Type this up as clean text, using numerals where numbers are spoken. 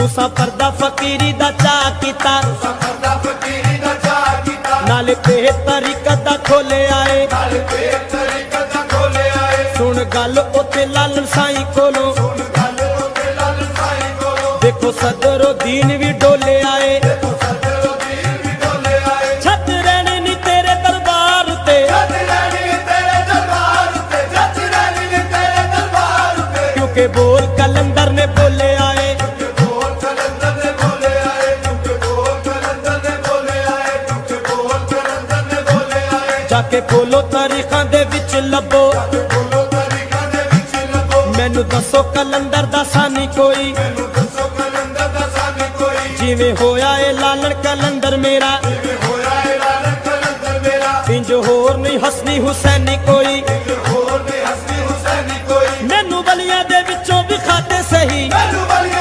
तुसा पर्दा फकीरी दा चा कीता, नाले पे तरीकत दा खोले आए। सुन गल उत्ते लालन साईं कोलों, देखो सदरो दीन भी डोले आए। छत रहने नी तेरे दरबार ते, क्योंकि बोल कलंदर ने बोले आए। जाके बोलो तारीखां दे विच लभो, मैनू दसो कलंदर दा सानी कोई, जिवें होया ए लालन कलंदर मेरा, इंज होर नहीं हसनी हुसैनी कोई।